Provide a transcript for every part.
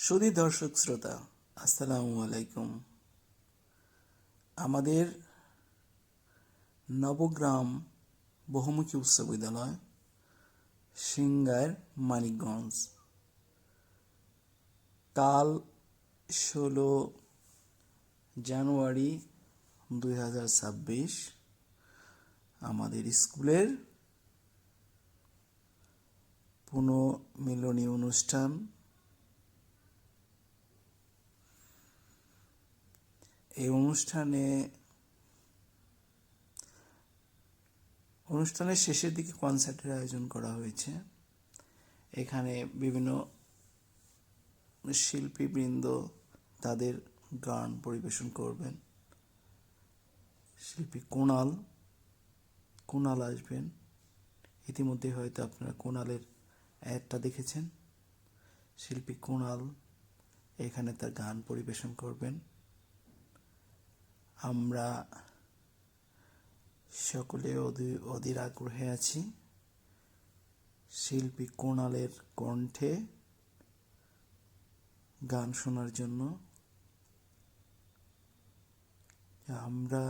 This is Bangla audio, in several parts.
সুধী দর্শক শ্রোতা, আসসালামু আলাইকুম। আমাদের নবগ্রাম বহুমুখী উচ্চ বিদ্যালয়, সিংগাইর, মানিকগঞ্জ। কাল 16 জানুয়ারি 2026 আমাদের স্কুলের পুনর্মিলনী অনুষ্ঠান। এই অনুষ্ঠানের শেষের দিকে কনসার্টের আয়োজন করা হয়েছে। এখানে বিভিন্ন শিল্পীবৃন্দ তাদের গান পরিবেশন করবেন। শিল্পী কুণাল আসবেন। ইতিমধ্যে হয়তো আপনারা কুণালের অ্যাডটা দেখেছেন। শিল্পী কুণাল এখানে তার গান পরিবেশন করবেন। আমরা সকলে অধীর আগ্রহে আছি শিল্পী কুণালের কণ্ঠে গান শোনার জন্য। আমরা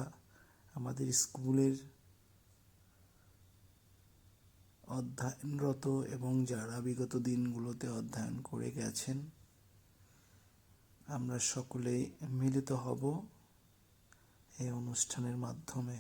আমাদের স্কুলের অধ্যয়নরত এবং যারা বিগত দিনগুলোতে অধ্যয়ন করে গেছেন, আমরা সকলেই মিলিত হব এই অনুষ্ঠানের মাধ্যমে।